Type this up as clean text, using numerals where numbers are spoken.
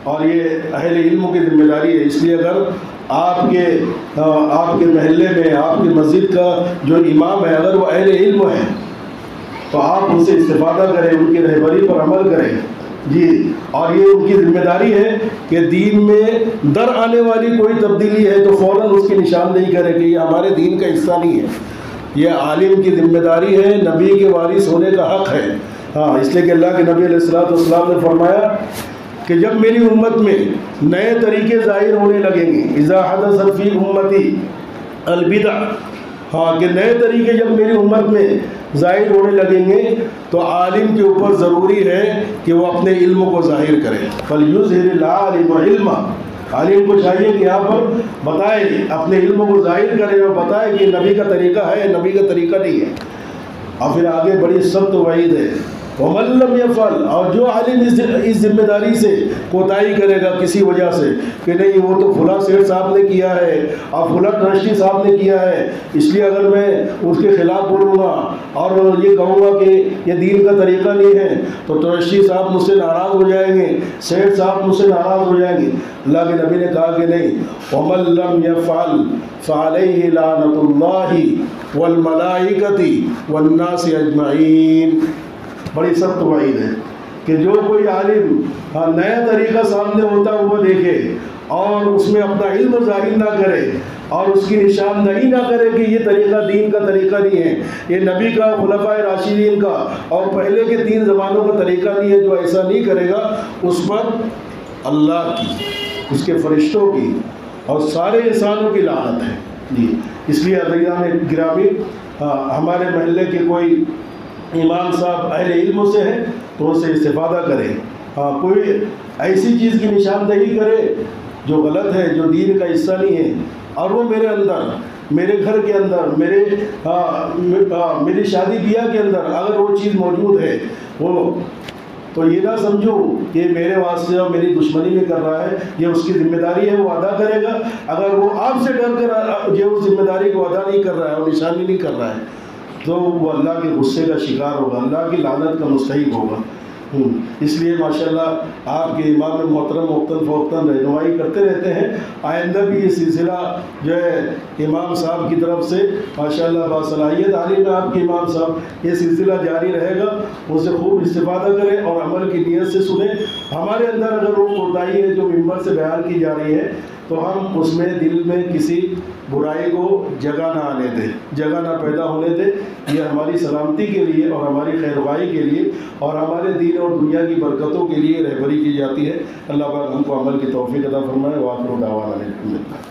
اور یہ اہل علم کی ذمہ داری ہے. اس لیے اگر آپ کے محلے میں آپ کی مسجد کا جو امام ہے اگر وہ اہل علم ہے تو آپ ان سے استفادہ کریں, ان کی رہبری پر عمل کریں جی. اور یہ ان کی ذمہ داری ہے کہ دین میں در آنے والی کوئی تبدیلی ہے تو فوراً اس کی نشاندہی کرے کہ یہ ہمارے دین کا حصہ نہیں ہے. یہ عالم کی ذمہ داری ہے, نبی کے وارث ہونے کا حق ہے. ہاں, اس لیے کہ اللہ کے نبی علیہ الصلوۃ والسلام نے فرمایا کہ جب میری امت میں نئے طریقے ظاہر ہونے لگیں گے, اذا حدث فی امتی البدع, ہاں کہ نئے طریقے جب میری امت میں ظاہر ہونے لگیں گے تو عالم کے اوپر ضروری ہے کہ وہ اپنے علم کو ظاہر کرے. فَلْيُظْهِرِ الْعَالِمُ عِلْمًا, عالم کو چاہیے کہ یہاں پر بتائے, اپنے علم کو ظاہر کرے اور بتائے کہ نبی کا طریقہ ہے, نبی کا طریقہ نہیں ہے. اور پھر آگے بڑی سخت وعید ہے, وَمَن لَّمْ يَفْعَلْ, اور جو عالم اس ذمہ داری سے کوتاہی کرے گا کسی وجہ سے کہ نہیں وہ تو فلاں سیٹھ صاحب نے کیا ہے اور فلاں ٹرسٹی صاحب نے کیا ہے, اس لیے اگر میں اس کے خلاف بولوں گا اور یہ کہوں گا کہ یہ دین کا طریقہ نہیں ہے تو ٹرسٹی صاحب مجھ سے ناراض ہو جائیں گے, سیٹھ صاحب مجھ سے ناراض ہو جائیں گے. اللہ کے نبی نے کہا کہ نہیں, وَمَن لَّمْ يَفْعَلْ فَعَلَيْهِ لَعْنَةُ اللَّهِ وَالْمَلَائِكَةِ وَالنَّاسِ أَجْمَعِينَ. بڑی سخت وعید ہے کہ جو کوئی عالم نیا طریقہ سامنے ہوتا ہوا دیکھے اور اس میں اپنا علم ظاہر نہ کرے اور اس کی نشاندہی نہ کرے کہ یہ طریقہ دین کا طریقہ نہیں ہے, یہ نبی کا, خلفائے راشدین کا اور پہلے کے 3 زمانوں کا طریقہ نہیں ہے, جو ایسا نہیں کرے گا اس پر اللہ کی, اس کے فرشتوں کی اور سارے انسانوں کی لعنت ہے جی. اس لیے عزیزان گرامی, ہمارے محلے کے کوئی امام صاحب اہل علم سے ہیں تو ان سے استفادہ کریں. ہاں, کوئی ایسی چیز کی نشاندہی کرے جو غلط ہے, جو دین کا حصہ نہیں ہے, اور وہ میرے اندر, میرے گھر کے اندر, میری شادی بیاہ کے اندر اگر وہ چیز موجود ہے وہ, تو یہ نہ سمجھو کہ میرے واسطے اور میری دشمنی میں کر رہا ہے, یہ اس کی ذمہ داری ہے, وہ ادا کرے گا. اگر وہ آپ سے ڈر کر جو اس ذمہ داری کو ادا نہیں کر رہا ہے اور نشانی نہیں کر رہا ہے تو وہ اللہ کے غصے کا شکار ہوگا, اللہ کی لعنت کا مستحق ہوگا. اس لیے ماشاءاللہ آپ کے امام محترم وقتاً رہنمائی کرتے رہتے ہیں. آئندہ بھی یہ سلسلہ جو ہے امام صاحب کی طرف سے ماشاءاللہ باصلاحیت عالم ہے آپ کے امام صاحب, یہ سلسلہ جاری رہے گا. ان سے خوب استفادہ کریں اور عمل کی نیت سے سنیں. ہمارے اندر اگر وہ کوتاہی ہے جو ممبر سے بیان کی جا رہی ہے تو ہم اس میں دل میں کسی برائی کو جگہ نہ آنے دیں, جگہ نہ پیدا ہونے دیں. یہ ہماری سلامتی کے لیے اور ہماری خیرخواہی کے لیے اور ہمارے دین اور دنیا کی برکتوں کے لیے رہبری کی جاتی ہے. اللہ پاک ہم کو عمل کی توفیق عطا فرمائے. وآخر دعوانا الحمدللہ.